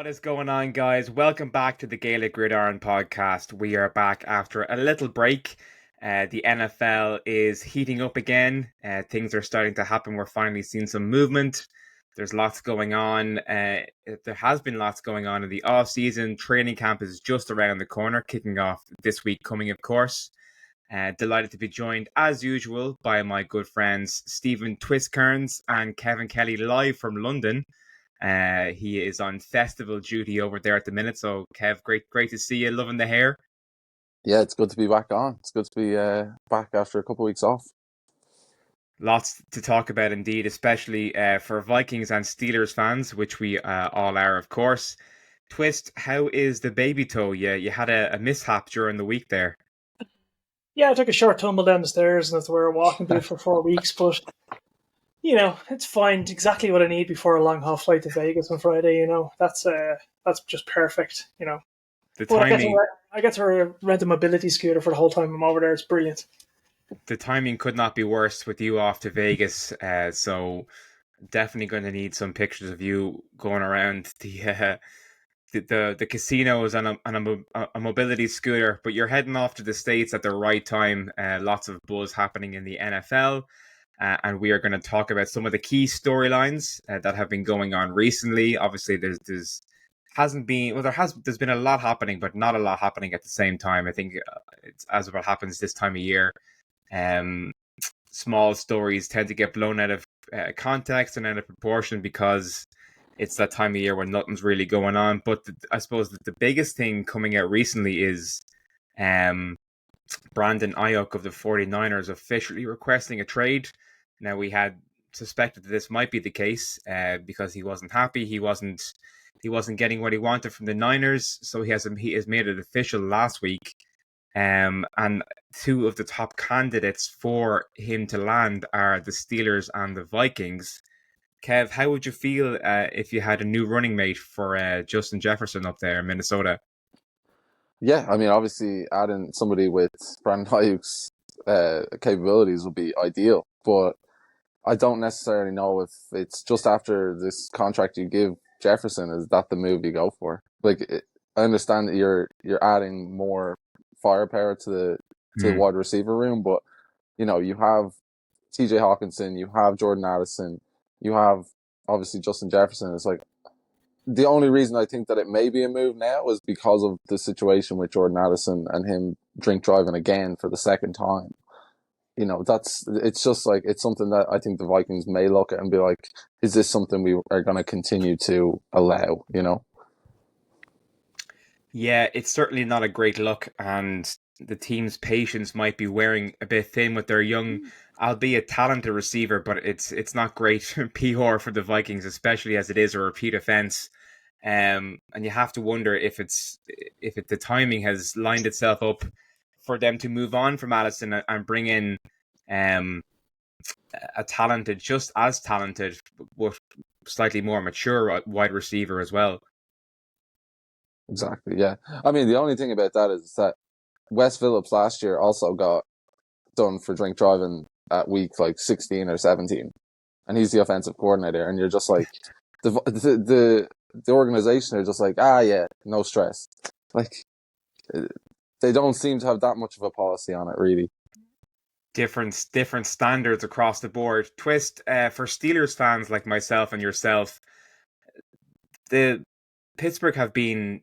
What is going on, guys? Welcome back to the Gaelic Gridiron podcast. We are back after a little break. The NFL is heating up again. Things are starting to happen. We're finally seeing some movement. There's lots going on. There has been lots going on in the off season. Training camp is just around the corner, kicking off this week coming, of course. Delighted to be joined, as usual, by my good friends Stephen Twist Kearns and Kevin Kelly, live from London. He is on festival duty over there at the minute. So, Kev, great to see you. Loving the hair. Yeah, it's good to be back on. It's good to be back after a couple of weeks off. Lots to talk about indeed, especially for Vikings and Steelers fans, which we all are, of course. Twist, how is the baby toe? You had a mishap during the week there. Yeah, I took a short tumble down the stairs and that's where I walking to for 4 weeks, but it's fine. It's exactly what I need before a long haul flight to Vegas on Friday. That's just perfect. The But timing, I get to rent a mobility scooter for the whole time I'm over there. It's brilliant. the timing could not be worse with you off to Vegas. So definitely going to need some pictures of you going around the casinos on a mobility scooter. But you're heading off to the States at the right time. Lots of buzz happening in the NFL. And we are going to talk about some of the key storylines that have been going on recently. Obviously, there's been a lot happening, but not a lot happening at the same time. I think it's as what happens this time of year. Small stories tend to get blown out of context and out of proportion because it's that time of year when nothing's really going on. But I suppose that the biggest thing coming out recently is Brandon Aiyuk of the 49ers officially requesting a trade. Now, we had suspected that this might be the case because he wasn't happy. He wasn't getting what he wanted from the Niners. So he has made it official last week. And two of the top candidates for him to land are the Steelers and the Vikings. Kev, how would you feel if you had a new running mate for Justin Jefferson up there in Minnesota? Yeah, I mean, obviously adding somebody with Brandon Aiyuk's capabilities would be ideal, but I don't necessarily know if it's just after this contract you give Jefferson, is that the move you go for? I understand that you're adding more firepower to the wide receiver room, but you have TJ Hawkinson, you have Jordan Addison, you have obviously Justin Jefferson. It's like the only reason I think that it may be a move now is because of the situation with Jordan Addison and him drink driving again for the second time. It's just like, it's something that I think the Vikings may look at and be like, is this something we are going to continue to allow, Yeah, it's certainly not a great look, and the team's patience might be wearing a bit thin with their young, albeit talented receiver, but it's not great PR for the Vikings, especially as it is a repeat offense. And you have to wonder if the timing has lined itself up for them to move on from Addison and bring in a talented, just as talented, but slightly more mature wide receiver as well. Exactly, yeah. I mean, the only thing about that is that Wes Phillips last year also got done for drink driving at week 16 or 17, and he's the offensive coordinator. And you're just like, the organization are just like, yeah, no stress. They don't seem to have that much of a policy on it, really. Different standards across the board. Twist, for Steelers fans like myself and yourself, the Pittsburgh have been,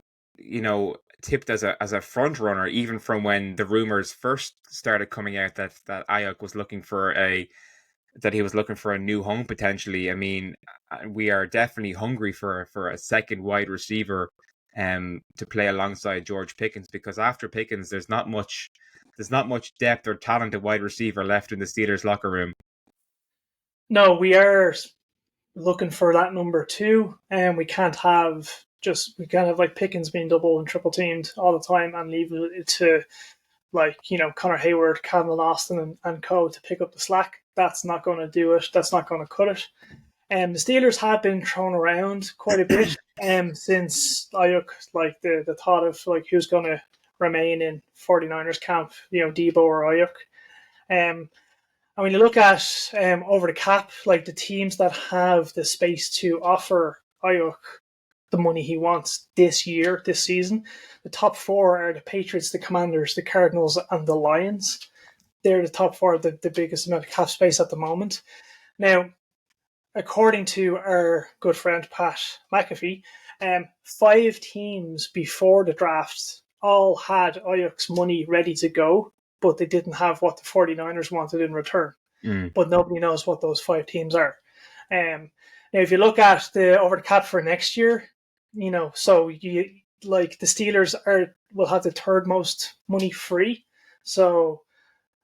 tipped as a front runner, even from when the rumors first started coming out that Aiyuk was looking for a new home potentially. I mean, we are definitely hungry for a second wide receiver to play alongside George Pickens, because after Pickens there's not much depth or talent at wide receiver left in the Steelers locker room. No, we are looking for that number two, and we can't have like Pickens being double and triple teamed all the time and leave it to Connor Hayward, Calvin Austin and co to pick up the slack. That's not going to do it. That's not going to cut it. The Steelers have been thrown around quite a bit since Aiyuk, the thought of who's going to remain in 49ers camp, Debo or Aiyuk. And when you look at over the cap, the teams that have the space to offer Aiyuk the money he wants this season. The top four are the Patriots, the Commanders, the Cardinals, and the Lions. They're the top four, the biggest amount of cap space at the moment. Now, according to our good friend Pat McAfee, 5 teams before the draft all had Aiyuk's money ready to go, but they didn't have what the 49ers wanted in return. But nobody knows what those 5 teams are. Now, if you look at the over the cap for next year, so the Steelers will have the third most money free. So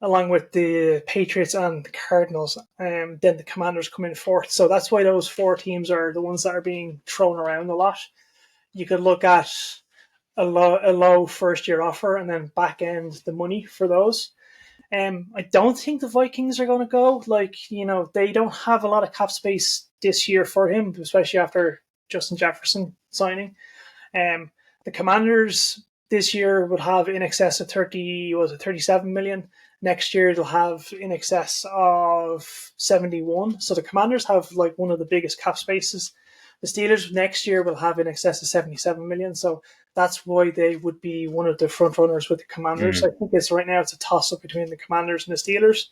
along with the Patriots and the Cardinals, then the Commanders come in fourth. So that's why those 4 teams are the ones that are being thrown around a lot. You could look at a low first-year offer and then back-end the money for those. I don't think the Vikings are going to go. They don't have a lot of cap space this year for him, especially after Justin Jefferson signing. The Commanders this year would have in excess of 37 million. Next year they'll have in excess of 71. So the Commanders have one of the biggest cap spaces. The Steelers next year will have in excess of 77 million. So that's why they would be one of the front runners with the Commanders. I think right now it's a toss up between the Commanders and the Steelers.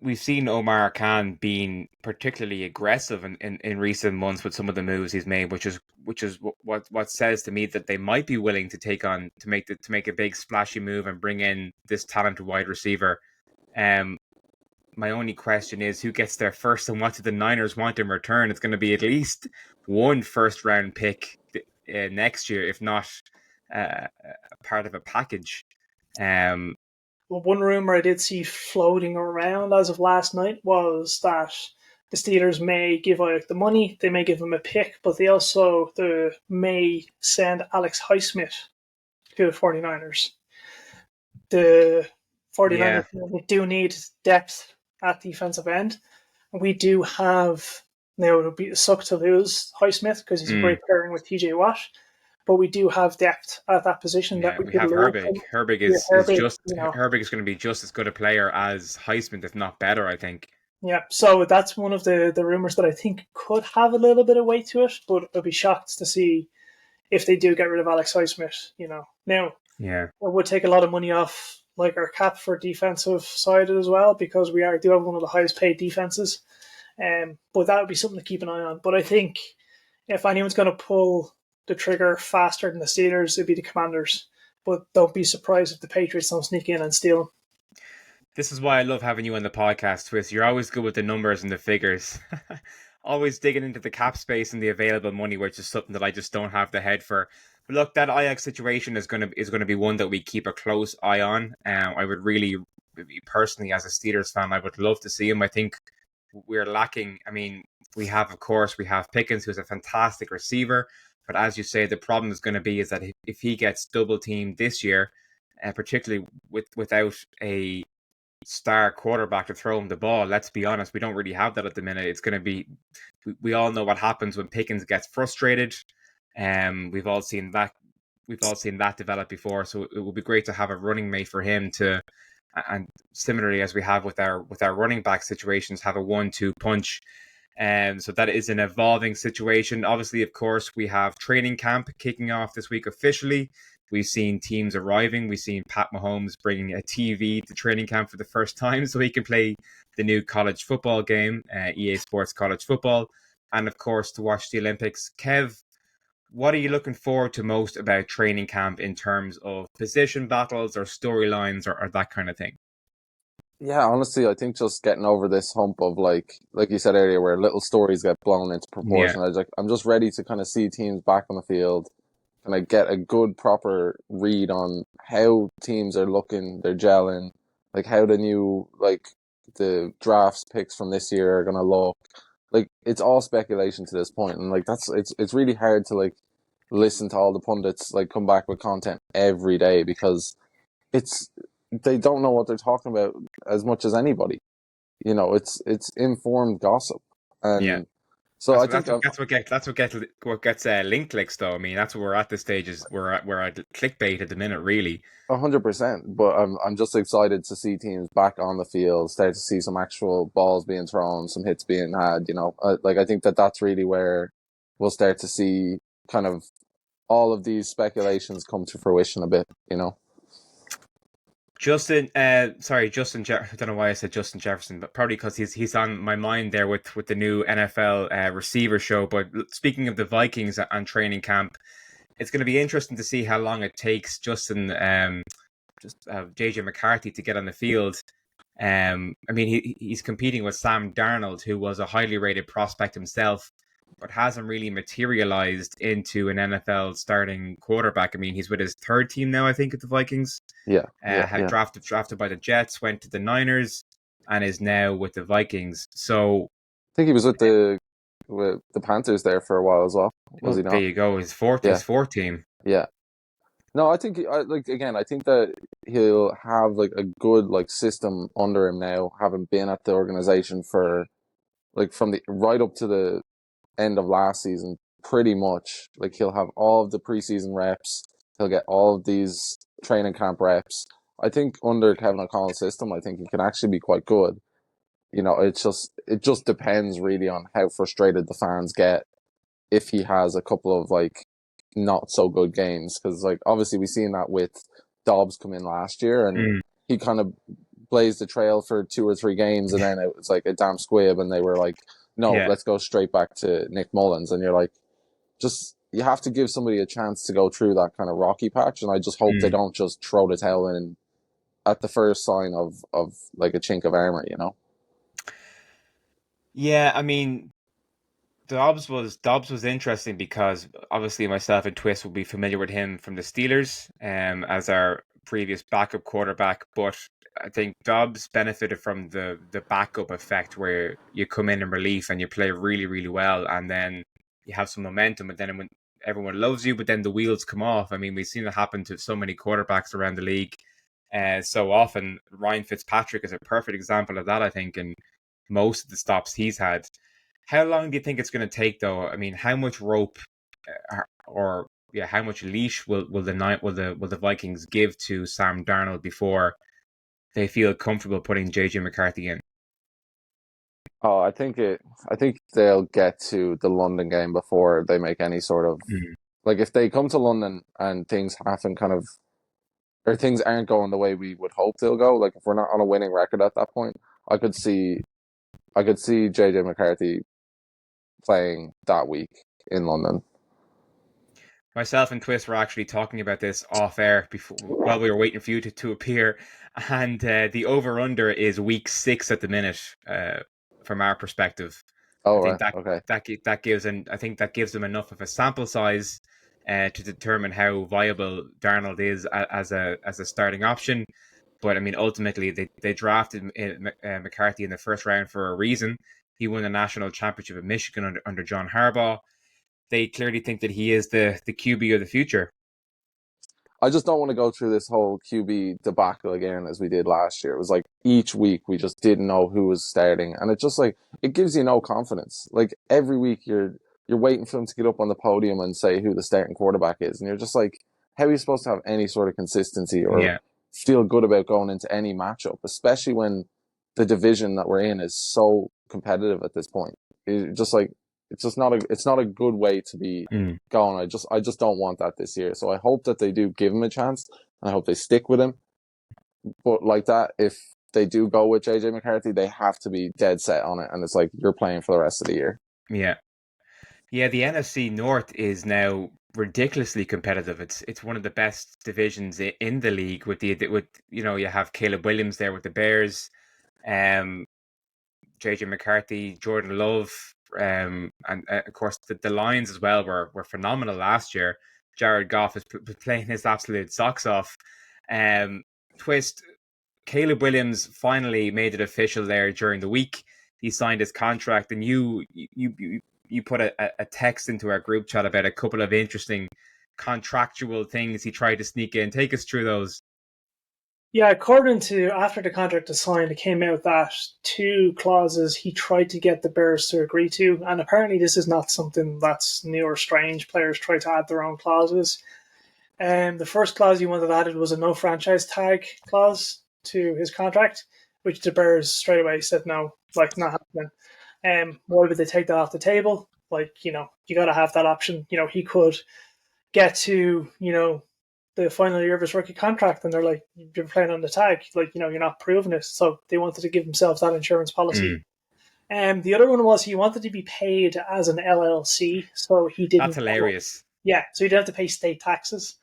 We've seen Omar Khan being particularly aggressive in recent months with some of the moves he's made, which is what says to me that they might be willing to make a big splashy move and bring in this talented wide receiver. My only question is who gets there first and what do the Niners want in return? It's going to be at least one first round pick next year, if not part of a package. Well, one rumor I did see floating around as of last night was that the Steelers may give Aiyuk the money, they may give him a pick, but they also may send Alex Highsmith to the 49ers. The 49ers do need depth at defensive end. And we do have, now it would be suck to lose Highsmith because he's a great pairing with TJ Watt, but we do have depth at that position that we have Herbig. Herbig is going to be just as good a player as Highsmith, if not better, I think. Yeah, so that's one of the rumors that I think could have a little bit of weight to it, but I'd be shocked to see if they do get rid of Alex Highsmith, Now, it would take a lot of money off our cap for defensive side as well, because we do have one of the highest paid defenses. But that would be something to keep an eye on. But I think if anyone's going to pull the trigger faster than the Steelers, it'd be the Commanders. But don't be surprised if the Patriots don't sneak in and steal them. This is why I love having you on the podcast, Twist. You're always good with the numbers and the figures. Always digging into the cap space and the available money, which is something that I just don't have the head for. But look, that Aiyuk situation is going to be one that we keep a close eye on. I would really, personally, as a Steelers fan, I would love to see him. I think we're lacking. I mean, we have Pickens, who's a fantastic receiver. But as you say, the problem is going to be is that if he gets double teamed this year, particularly without a star quarterback to throw him the ball, let's be honest, we don't really have that at the minute. It's going to be, we all know what happens when Pickens gets frustrated. We've all seen that develop before. So it would be great to have a running mate for him to, and similarly as we have with our running back situations, have a 1-2 punch. So that is an evolving situation. Obviously, of course, we have training camp kicking off this week officially. We've seen teams arriving. We've seen Pat Mahomes bringing a TV to training camp for the first time so he can play the new college football game, EA Sports College Football. And of course, to watch the Olympics. Kev, what are you looking forward to most about training camp in terms of position battles or storylines or that kind of thing? Yeah, honestly, I think just getting over this hump of like you said earlier, where little stories get blown into proportion. Yeah. I'm just ready to kind of see teams back on the field, and I get a good proper read on how teams are looking, they're gelling, like how the drafts picks from this year are gonna look. Like it's all speculation to this point, and it's really hard to listen to all the pundits come back with content every day because they don't know what they're talking about as much as anybody. It's informed gossip, and So I think What gets link clicks though. I mean, that's what we're at this stage. Is we're at clickbait at the minute, really. 100%. But I'm just excited to see teams back on the field, start to see some actual balls being thrown, some hits being had. Like I think that's really where we'll start to see kind of all of these speculations come to fruition a bit. Justin, I don't know why I said Justin Jefferson, but probably because he's on my mind there with the new NFL receiver show. But speaking of the Vikings and training camp, it's going to be interesting to see how long it takes Justin, JJ McCarthy to get on the field. I mean, he's competing with Sam Darnold, who was a highly rated prospect himself, but hasn't really materialized into an NFL starting quarterback. I mean, he's with his third team now, I think, at the Vikings. Yeah. Drafted by the Jets, went to the Niners, and is now with the Vikings. So I think he was with the Panthers there for a while as well. Was he not? There you go. His fourth team. Yeah. No, I think I think that he'll have like a good like system under him now, having been at the organization for like from the right up to the end of last season, pretty much. Like he'll have all of the preseason reps, he'll get all of these training camp reps. I think under Kevin O'Connell's system, I think he can actually be quite good. It just depends really on how frustrated the fans get if he has a couple of like not so good games, because like obviously we seen that with Dobbs come in last year and he kind of blazed the trail for 2 or 3 games and then it was like a damn squib and they were like, no, let's go straight back to Nick Mullins. And you're like, you have to give somebody a chance to go through that kind of rocky patch, and I just hope they don't just throw the towel in at the first sign of like a chink of armor. Yeah, I mean, Dobbs was interesting because obviously myself and Twist will be familiar with him from the Steelers, as our previous backup quarterback. But I think Dobbs benefited from the backup effect, where you come in relief and you play really, really well, and then you have some momentum. But then when everyone loves you, but then the wheels come off. I mean, we've seen it happen to so many quarterbacks around the league. So often, Ryan Fitzpatrick is a perfect example of that, I think, and most of the stops he's had. How long do you think it's going to take, though? I mean, how much rope, how much leash will the Vikings give to Sam Darnold before they feel comfortable putting JJ McCarthy in? Oh, I think they'll get to the London game before they make any sort of like, if they come to London and things haven't kind of, or things aren't going the way we would hope they'll go. Like if we're not on a winning record at that point, I could see JJ McCarthy playing that week in London. Myself and Twist were actually talking about this off air while we were waiting for you to appear, and the over under is week 6 at the minute, from our perspective. Oh, I think right. I think that gives them enough of a sample size to determine how viable Darnold is as a starting option. But I mean, ultimately, they drafted McCarthy in the first round for a reason. He won the national championship at Michigan under John Harbaugh. They clearly think that he is the QB of the future. I just don't want to go through this whole QB debacle again as we did last year. It was like each week we just didn't know who was starting, and it just like it gives you no confidence. Like every week you're waiting for him to get up on the podium and say who the starting quarterback is, and you're just like, how are you supposed to have any sort of consistency or feel good about going into any matchup, especially when the division that we're in is so competitive at this point? It's just like it's not a good way to be going. I just don't want that this year. So I hope that they do give him a chance, and I hope they stick with him. But like that, if they do go with JJ McCarthy, they have to be dead set on it, and it's like you're playing for the rest of the year. Yeah. The NFC North is now ridiculously competitive. It's one of the best divisions in the league. You have Caleb Williams there with the Bears, JJ McCarthy, Jordan Love, and of course the Lions as well were phenomenal last year. Jared Goff is playing his absolute socks off. Twist, Caleb Williams finally made it official there during the week. He signed his contract, and you put a text into our group chat about a couple of interesting contractual things he tried to sneak in. Take us through those. Yeah, according to after the contract was signed, it came out that two clauses he tried to get the Bears to agree to, and apparently this is not something that's new or strange. Players try to add their own clauses. The first clause he wanted added was a no franchise tag clause to his contract, which the Bears straight away said no, like not happening. Why would they take that off the table? Like, you got to have that option. He could get to, the final year of his rookie contract and they're like, you're playing on the tag. Like, you're not proving it. So they wanted to give themselves that insurance policy. Mm, The other one was he wanted to be paid as an LLC. So he that's didn't, hilarious. yeah, so he didn't have to pay state taxes.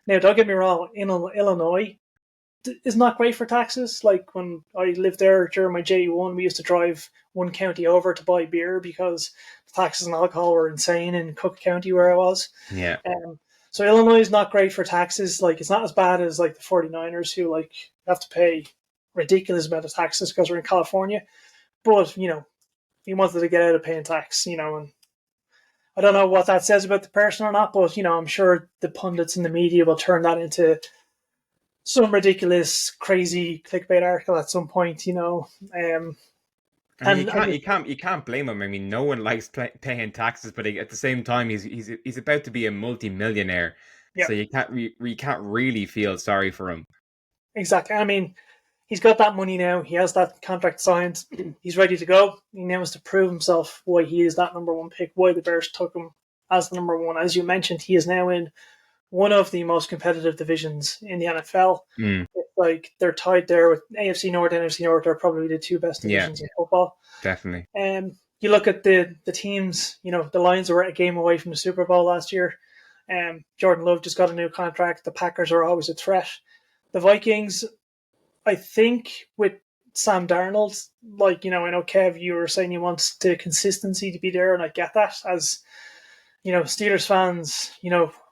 Now, don't get me wrong, in Illinois, is not great for taxes. Like when I lived there during my J1, we used to drive one county over to buy beer because the taxes on alcohol were insane in Cook County where I was. Yeah. So Illinois is not great for taxes. Like it's not as bad as like the 49ers who like have to pay ridiculous amount of taxes because we're in California. But, he wanted to get out of paying tax, and I don't know what that says about the person or not, but, I'm sure the pundits in the media will turn that into some ridiculous, crazy clickbait article at some point, I mean, you can't blame him. I mean, no one likes paying taxes, but at the same time, he's about to be a multi-millionaire, yeah, so you can't really feel sorry for him. exactly. I mean, he's got that money now. He has that contract signed. He's ready to go. He now has to prove himself why he is that number one pick, why the Bears took him as the number one. As you mentioned, he is now in one of the most competitive divisions in the NFL. Mm, Like they're tied there with AFC North and NFC North are probably the two best yeah, divisions in football. definitely. You look at the teams. The Lions were a game away from the Super Bowl last year. Jordan Love just got a new contract. The Packers are always a threat. The Vikings, I think, with Sam Darnold, like I know Kev, you were saying you want the consistency to be there, and I get that. As Steelers fans,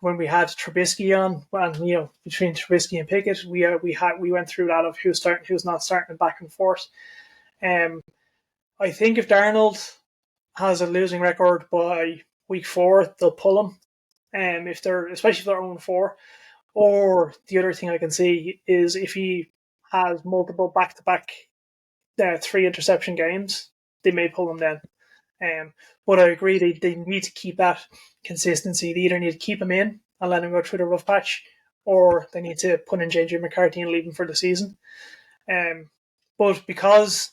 when we had Trubisky on, and between Trubisky and Pickett, we went through that of who's starting, who's not starting, back and forth. I think if Darnold has a losing record by week 4, they'll pull him. If they're especially if they're 0-4. Or the other thing I can see is if he has multiple back-to-back 3 interception games, they may pull him then. But I agree they need to keep that consistency. They either need to keep him in and let him go through the rough patch, or they need to put in JJ McCarthy and leave him for the season. But because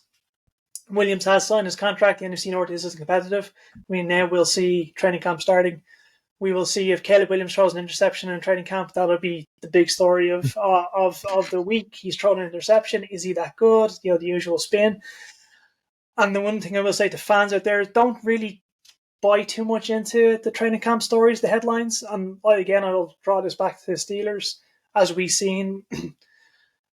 Williams has signed his contract, the NFC North is competitive. Now we'll see training camp starting. We will see if Caleb Williams throws an interception in training camp. That'll be the big story of the week. He's thrown an interception. Is he that good? The usual spin. And the one thing I will say to fans out there is don't really buy too much into the training camp stories, the headlines. And again, I'll draw this back to the Steelers. As we seen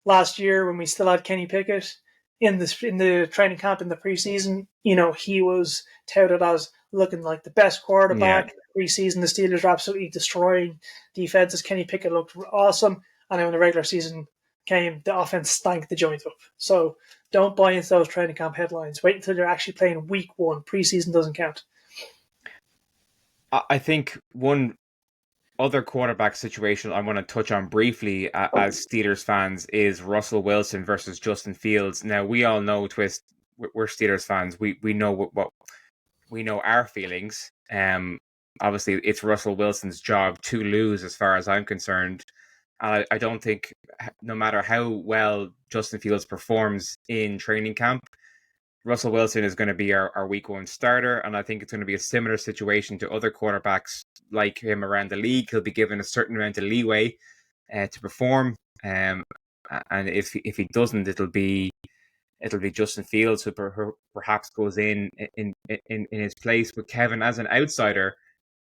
last year when we still had Kenny Pickett in the training camp in the preseason, he was touted as looking like the best quarterback. Yeah. Preseason, the Steelers were absolutely destroying defenses. Kenny Pickett looked awesome. And then when the regular season came, the offense stank the joint up. So don't buy into those training camp headlines. Wait until they're actually playing week 1. Preseason doesn't count. I think one other quarterback situation I want to touch on briefly as Steelers fans is Russell Wilson versus Justin Fields. Now, we all know, Twist, we're Steelers fans. We know what we know our feelings. Obviously, it's Russell Wilson's job to lose as far as I'm concerned. I don't think, no matter how well Justin Fields performs in training camp, Russell Wilson is going to be our week 1 starter, and I think it's going to be a similar situation to other quarterbacks like him around the league. He'll be given a certain amount of leeway to perform, and if he doesn't, it'll be Justin Fields who perhaps goes in his place. But Kevin, as an outsider,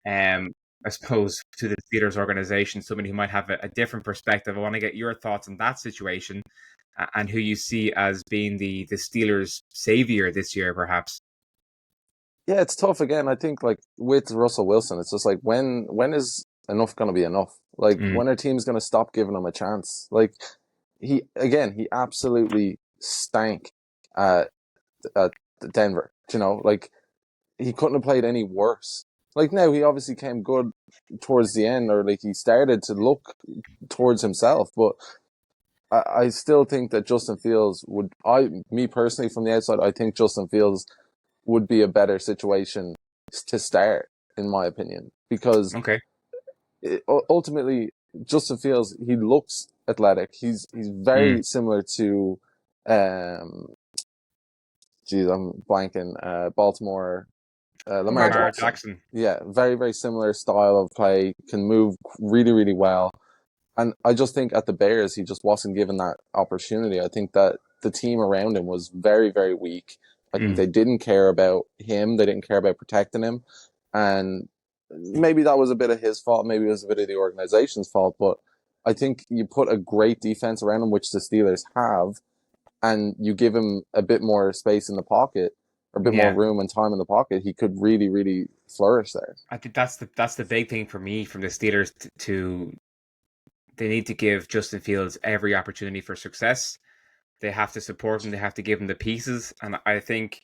I suppose, to the Steelers organization, somebody who might have a different perspective, I want to get your thoughts on that situation and who you see as being the Steelers' savior this year, perhaps. Yeah, it's tough again. I think like with Russell Wilson, it's just like when is enough going to be enough? Like when are teams going to stop giving him a chance? Like he absolutely stank at Denver. Like he couldn't have played any worse. Like now he obviously came good towards the end, or like he started to look towards himself, but I still think that Justin Fields me personally from the outside, I think Justin Fields would be a better situation to start, in my opinion, because Okay. ultimately Justin Fields, he looks athletic. He's very similar to, I'm blanking, Baltimore, Lamar Lamar Jackson. Jackson. Yeah, very, very similar style of play, can move really, really well. And I just think at the Bears, he just wasn't given that opportunity. I think that the team around him was very, very weak. I think they didn't care about him. They didn't care about protecting him. And maybe that was a bit of his fault. Maybe it was a bit of the organization's fault. But I think you put a great defense around him, which the Steelers have, and you give him a bit more space in the pocket, or a bit more room and time in the pocket, he could really, really flourish there. I think that's the big thing for me from the Steelers to they need to give Justin Fields every opportunity for success. They have to support him. They have to give him the pieces. And I think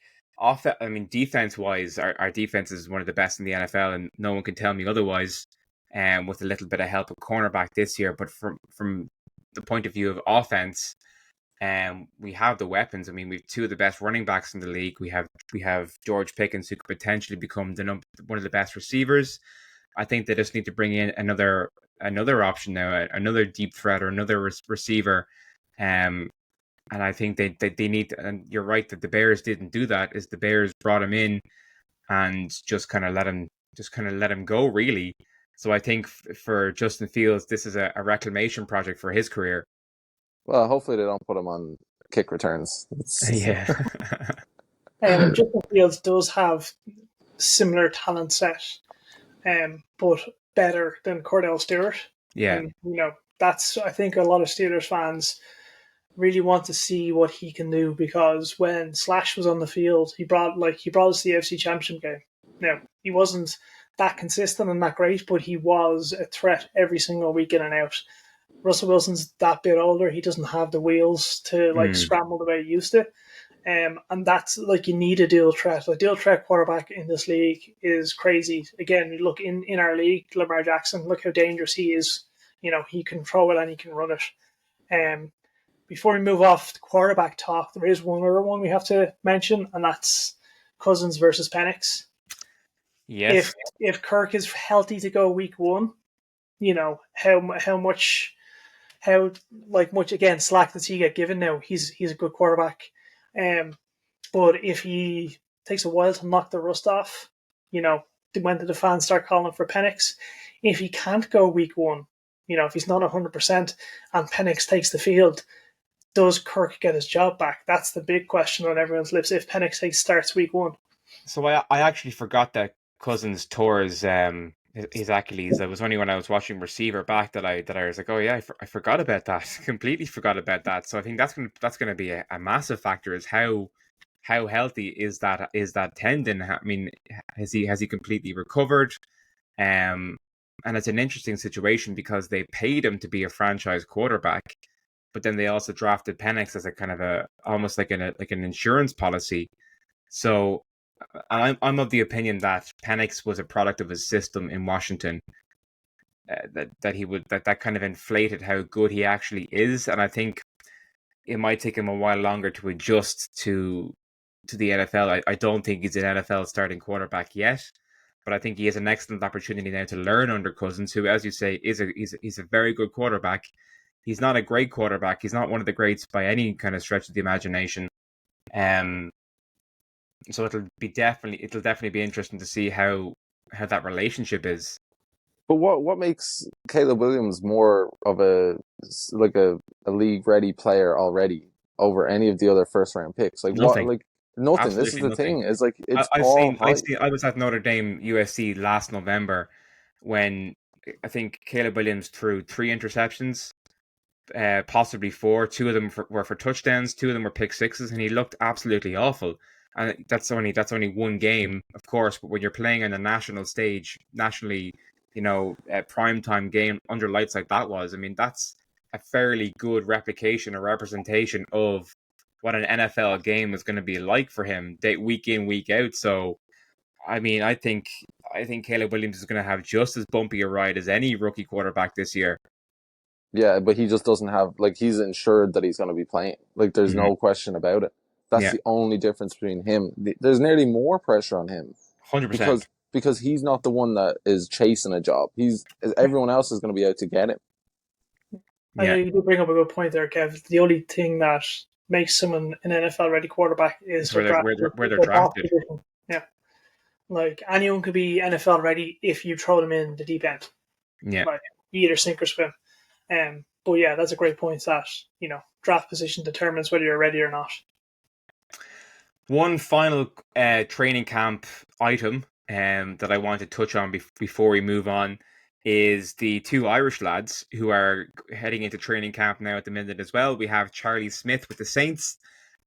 defense wise, our defense is one of the best in the NFL, and no one can tell me otherwise. With a little bit of help at cornerback this year, but from the point of view of offense, we have the weapons. I mean, we have two of the best running backs in the league. We have George Pickens, who could potentially become one of the best receivers. I think they just need to bring in another option now, another deep threat or another receiver. And I think they need to, and you're right that the Bears didn't do that. Is the Bears brought him in and just kind of let him go, really. So I think for Justin Fields, this is a reclamation project for his career. Well, hopefully they don't put him on kick returns. Yeah. Justin Fields does have similar talent set, but better than Cordell Stewart. Yeah. And, I think a lot of Steelers fans really want to see what he can do, because when Slash was on the field, he brought us the AFC Championship game. Now, he wasn't that consistent and that great, but he was a threat every single week in and out. Russell Wilson's that bit older. He doesn't have the wheels to scramble the way he used to. And that's you need a dual threat. A dual threat quarterback in this league is crazy. Again, you look in our league, Lamar Jackson, look how dangerous he is. He can throw it and he can run it. Before we move off the quarterback talk, there is one other one we have to mention, and that's Cousins versus Penix. Yes. If Kirk is healthy to go week one, how much again slack does he get given now? He's a good quarterback, but if he takes a while to knock the rust off, when did the fans start calling for Penix? If he can't go week one, if he's not 100% and Penix takes the field, does Kirk get his job back? That's the big question on everyone's lips if Penix starts week one. So I actually forgot that Cousins tore his Achilles. It was only when I was watching receiver back that I was like, oh yeah, I forgot about that. Completely forgot about that. So I think that's gonna be a massive factor, is how healthy is that tendon? I mean, has he completely recovered? And it's an interesting situation because they paid him to be a franchise quarterback, but then they also drafted Penix as a kind of almost like an insurance policy. So I'm of the opinion that Penix was a product of his system in Washington. That kind of inflated how good he actually is, and I think it might take him a while longer to adjust to the NFL. I don't think he's an NFL starting quarterback yet, but I think he has an excellent opportunity now to learn under Cousins, who, as you say, he's a very good quarterback. He's not a great quarterback. He's not one of the greats by any kind of stretch of the imagination. So it'll definitely be interesting to see how that relationship is. But what makes Caleb Williams more of a league ready player already over any of the other first round picks? Nothing. Nothing. Absolutely this is the nothing. thing. It's it's I all hype. was at Notre Dame USC last November when I think Caleb Williams threw 3 interceptions, possibly 4. 2 of them were for touchdowns. 2 of them were pick sixes, and he looked absolutely awful. And that's only one game, of course. But when you're playing on a national stage, nationally, a primetime game under lights like that was, I mean, that's a fairly good replication or representation of what an NFL game is going to be like for him, week in, week out. So, I mean, I think Caleb Williams is going to have just as bumpy a ride as any rookie quarterback this year. Yeah, but he just doesn't have, like, he's insured that he's going to be playing. Like, there's Mhm. no question about it. That's Yeah, the only difference between him. There's nearly more pressure on him 100%. because he's not the one that is chasing a job. Everyone else is going to be out to get him. I know Yeah, you do bring up a good point there, Kev. The only thing that makes someone an NFL ready quarterback is it's their draft, where they're their draft drafted. position. Yeah, like anyone could be NFL ready if you throw them in the deep end. Yeah. Like you either sink or swim. But yeah, that's a great point that draft position determines whether you're ready or not. One final training camp item that I want to touch on before we move on is the two Irish lads who are heading into training camp now at the minute as well. We have Charlie Smith with the Saints,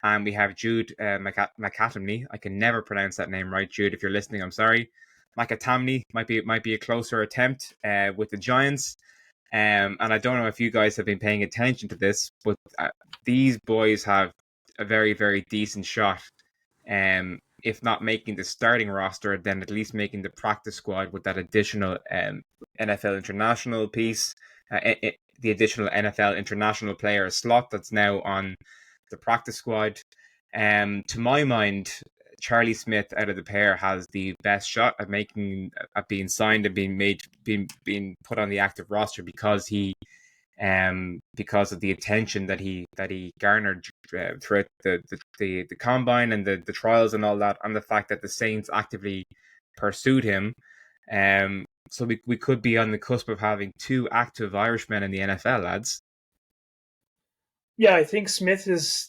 and we have Jude McAtamney. I can never pronounce that name right, Jude. If you're listening, I'm sorry. McAtamney might be a closer attempt with the Giants. And I don't know if you guys have been paying attention to this, but these boys have a very, very decent shot. If not making the starting roster, then at least making the practice squad with that additional NFL international piece, the additional NFL international player slot that's now on the practice squad. To my mind, Charlie Smith out of the pair has the best shot at being signed and being put on the active roster because of the attention that he garnered throughout the combine and the trials and all that, and the fact that the Saints actively pursued him. So we could be on the cusp of having two active Irishmen in the NFL, lads. Yeah, I think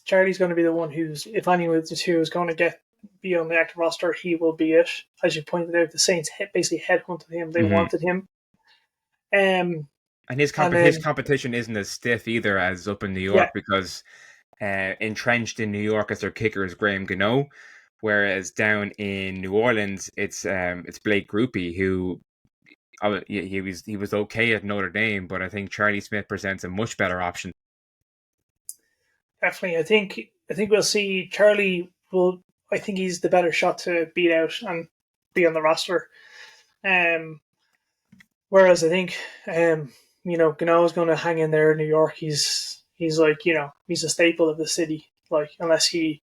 Charlie's going to be the one who's, if any of the two is going to be on the active roster, he will be it. As you pointed out, the Saints basically headhunted him; they wanted him. And his competition isn't as stiff either as up in New York, because entrenched in New York as their kicker is Graham Gano, whereas down in New Orleans it's Blake Grupe, who he was okay at Notre Dame, but I think Charlie Smith presents a much better option. Definitely, I think we'll see Charlie will. I think he's the better shot to beat out and be on the roster. Whereas I think Gano is going to hang in there in New York. He's like he's a staple of the city. Like unless he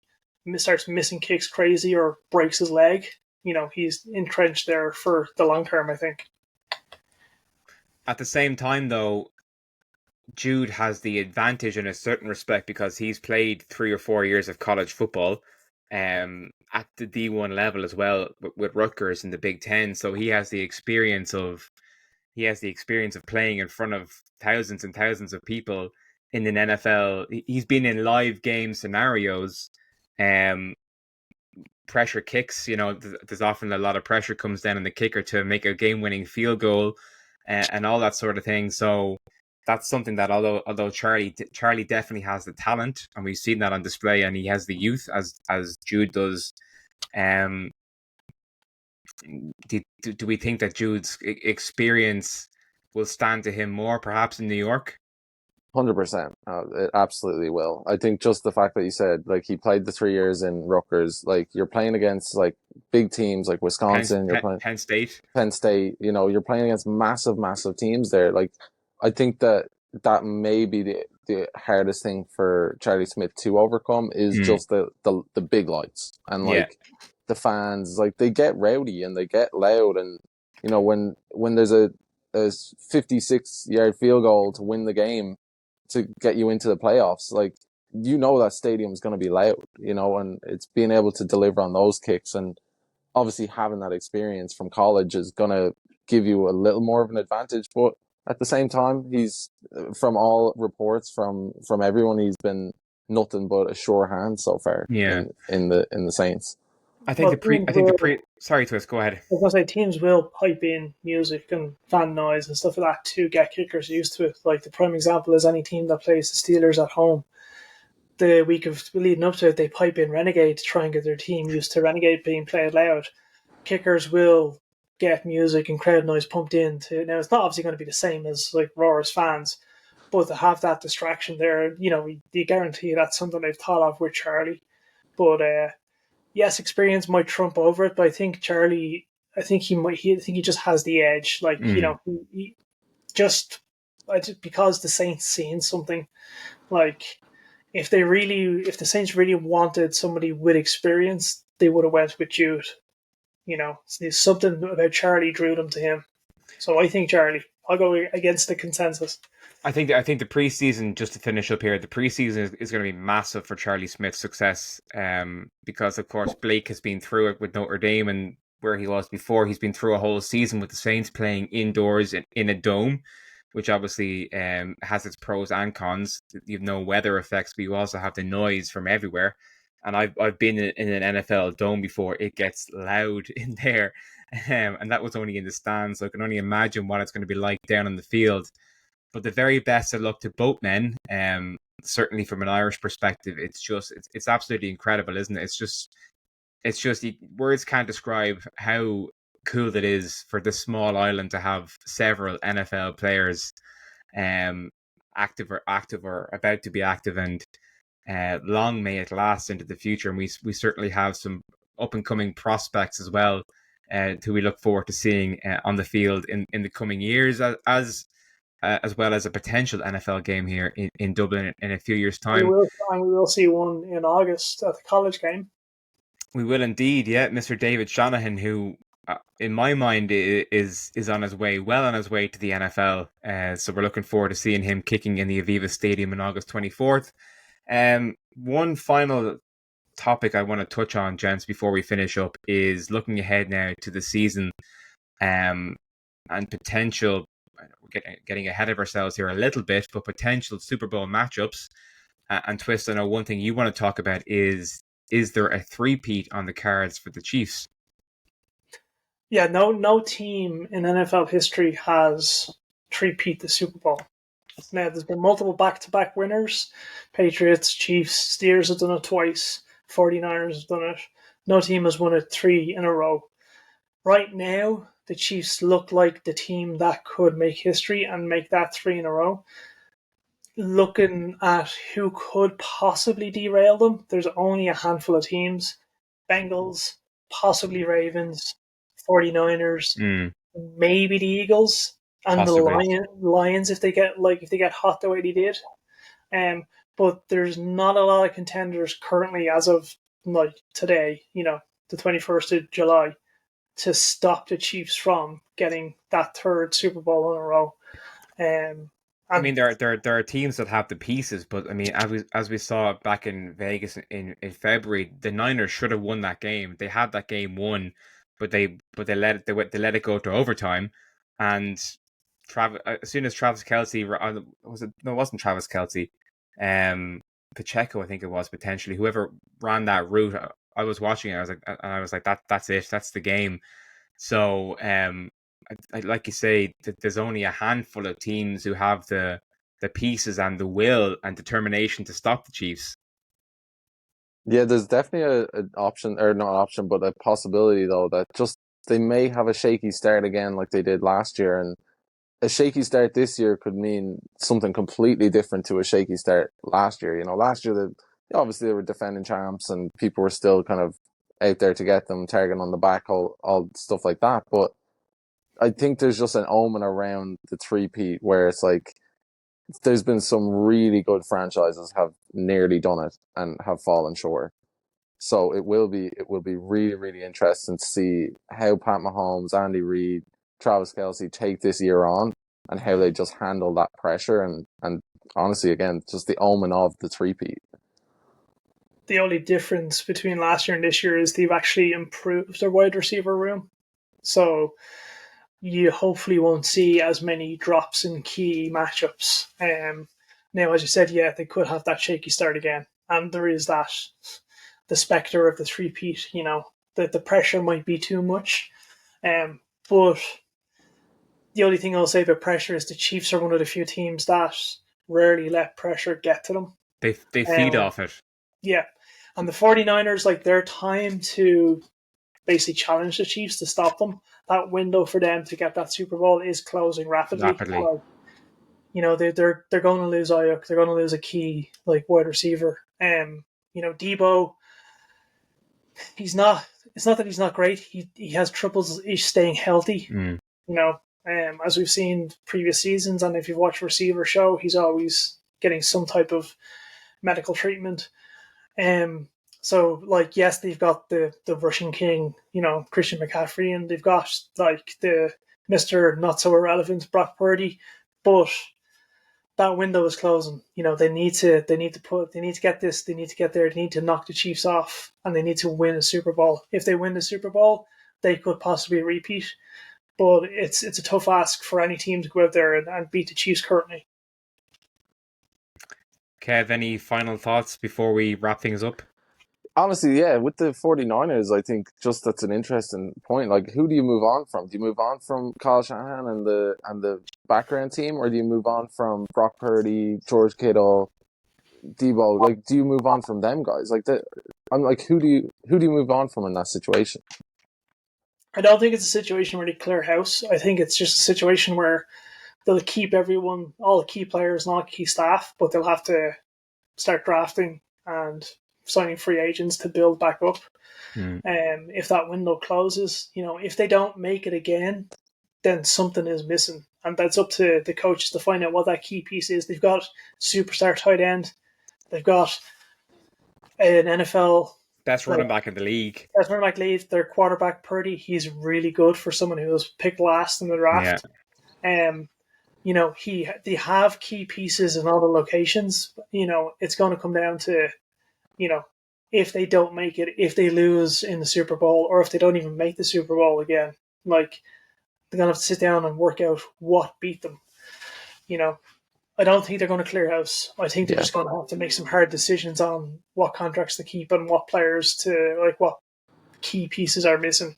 starts missing kicks crazy or breaks his leg, he's entrenched there for the long term, I think. At the same time, though, Jude has the advantage in a certain respect because he's played 3 or 4 years of college football at the D1 level as well with Rutgers in the Big Ten. So he has the experience of playing in front of thousands and thousands of people in an NFL. He's been in live game scenarios. Pressure kicks, there's often a lot of pressure comes down on the kicker to make a game-winning field goal and all that sort of thing. So that's something that although Charlie definitely has the talent, and we've seen that on display, and he has the youth as Jude does. Do we think that Jude's experience will stand to him more, perhaps in New York? 100%. It absolutely will. I think just the fact that you said, like, he played the 3 years in Rutgers, like, you're playing against, like, big teams like Wisconsin, you're playing Penn State. You're playing against massive, massive teams there. Like, I think that may be the hardest thing for Charlie Smith to overcome is just the big lights. And, like, the fans, like, they get rowdy and they get loud. And, when there's a 56-yard field goal to win the game, to get you into the playoffs, like, that stadium's going to be loud, and it's being able to deliver on those kicks, and obviously having that experience from college is going to give you a little more of an advantage. But at the same time, he's, from all reports from everyone, he's been nothing but a sure hand so far in the Saints. I think sorry, Twist, go ahead. I was going to say teams will pipe in music and fan noise and stuff like that to get kickers used to it. Like the prime example is any team that plays the Steelers at home. The week of leading up to it, they pipe in Renegade to try and get their team used to Renegade being played loud. Kickers will get music and crowd noise pumped in. Now, it's not obviously going to be the same as like Roar's fans, but to have that distraction there, you guarantee that's something they've thought of with Charlie. But yes, experience might trump over it, but I think Charlie, I think he just has the edge. Like he just because the Saints seen something, like if the Saints really wanted somebody with experience, they would have went with Jude. There's something about Charlie drew them to him. So I think Charlie. I'll go against the consensus. I think the preseason, just to finish up here, the preseason is going to be massive for Charlie Smith's success. Because of course Blake has been through it with Notre Dame and where he was before. He's been through a whole season with the Saints playing indoors in a dome, which obviously has its pros and cons. You have no weather effects, but you also have the noise from everywhere. And I've been in an NFL dome before. It gets loud in there, and that was only in the stands. So I can only imagine what it's going to be like down on the field. But the very best of luck to both men. Certainly from an Irish perspective, it's absolutely incredible, isn't it? It's just words can't describe how cool it is for this small island to have several NFL players active or about to be active, and long may it last into the future. And we certainly have some up and coming prospects as well, who we look forward to seeing on the field in the coming years, as well as a potential NFL game here in Dublin in a few years' time. We will see one in August at the college game. We will indeed, yeah. Mr. David Shanahan, who in my mind is on his way to the NFL. So we're looking forward to seeing him kicking in the Aviva Stadium on August 24th. One final topic I want to touch on, gents, before we finish up is looking ahead now to the season, and potential. We're getting ahead of ourselves here a little bit, but potential Super Bowl matchups. And Twist, I know one thing you want to talk about is there a three-peat on the cards for the Chiefs? Yeah, no team in NFL history has three-peat the Super Bowl. Now, there's been multiple back-to-back winners. Patriots, Chiefs, Steelers have done it twice. 49ers have done it. No team has won it 3 in a row. Right now, the Chiefs look like the team that could make history and make that 3 in a row. Looking at who could possibly derail them, there's only a handful of teams. Bengals, possibly Ravens, 49ers, maybe the Eagles, and possibly the Lions if they get hot the way they did. But there's not a lot of contenders currently as of today, the 21st of July, to stop the Chiefs from getting that 3rd Super Bowl in a row. I mean, there are teams that have the pieces, but I mean, as we saw back in Vegas in February, the Niners should have won that game. They had that game won, but they let it go to overtime, and as soon as Travis Kelce it wasn't Travis Kelce, Pacheco, I think it was, potentially whoever ran that route. I was watching it. I was like that's it. That's the game. So like you say, there's only a handful of teams who have the pieces and the will and determination to stop the Chiefs. Yeah, there's definitely an option, or not an option, but a possibility though that just they may have a shaky start again like they did last year, and a shaky start this year could mean something completely different to a shaky start last year. Last year obviously they were defending champs and people were still kind of out there to get them, targeting on the back, all stuff like that. But I think there's just an omen around the three-peat where it's like there's been some really good franchises have nearly done it and have fallen short. So it will be really, really interesting to see how Pat Mahomes, Andy Reid, Travis Kelce take this year on and how they just handle that pressure and honestly, again, just the omen of the three-peat. The only difference between last year and this year is they've actually improved their wide receiver room. So you hopefully won't see as many drops in key matchups. Now, as you said, yeah, they could have that shaky start again. And there is that, the spectre of the three-peat, the pressure might be too much. But the only thing I'll say about pressure is the Chiefs are one of the few teams that rarely let pressure get to them. They feed off it. Yeah. And the 49ers, their time to basically challenge the Chiefs to stop them, that window for them to get that Super Bowl is closing rapidly. They're going to lose Aiyuk. They're going to lose a key wide receiver. Debo, it's not that he's not great. He has troubles staying healthy. as we've seen previous seasons. And if you've watched Receiver Show, he's always getting some type of medical treatment. So, like, yes, they've got the Russian King, Christian McCaffrey, and they've got like the Mr. Not So Irrelevant Brock Purdy, but that window is closing. They need to get this, they need to get there, they need to knock the Chiefs off, and they need to win a Super Bowl. If they win the Super Bowl, they could possibly repeat. But it's a tough ask for any team to go out there and beat the Chiefs currently. Kev, any final thoughts before we wrap things up? Honestly, yeah, with the 49ers, I think just that's an interesting point. Like, who do you move on from? Do you move on from Kyle Shanahan and the background team, or do you move on from Brock Purdy, George Kittle, Debo? Like, do you move on from them guys? I'm like, who do you move on from in that situation? I don't think it's a situation where they clear house. I think it's just a situation where they'll keep everyone, all the key players, and all the key staff, but they'll have to start drafting and signing free agents to build back up. If that window closes, if they don't make it again, then something is missing. And that's up to the coaches to find out what that key piece is. They've got superstar tight end. They've got an NFL best running back in the league. Best running back league. Their quarterback Purdy, he's really good for someone who was picked last in the draft. Yeah. They have key pieces in all the locations. It's going to come down to, if they don't make it, if they lose in the Super Bowl, or if they don't even make the Super Bowl again, like, they're going to have to sit down and work out what beat them. I don't think they're going to clear house. I think they're just going to have to make some hard decisions on what contracts to keep and what players to, like, what key pieces are missing.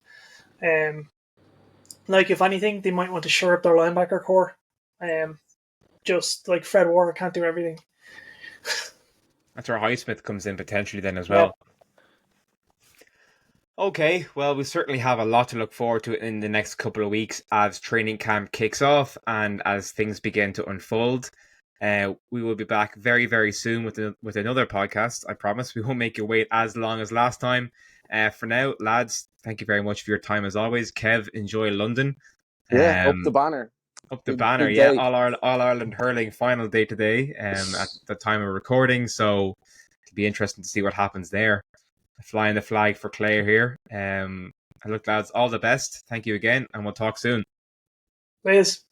Like, if anything, they might want to shore up their linebacker core. Just like Fred Warner can't do everything. That's where Highsmith comes in potentially then as well. Yeah. Okay, well, we certainly have a lot to look forward to in the next couple of weeks as training camp kicks off and as things begin to unfold. We will be back very, very soon with another podcast. I promise we won't make you wait as long as last time. For now, lads, thank you very much for your time as always. Kev, enjoy London. Up the banner. Up the banner, yeah. All Ireland hurling final day today at the time of recording. So it'll be interesting to see what happens there. Flying the flag for Clare here. And look, lads, all the best. Thank you again, and we'll talk soon. Please.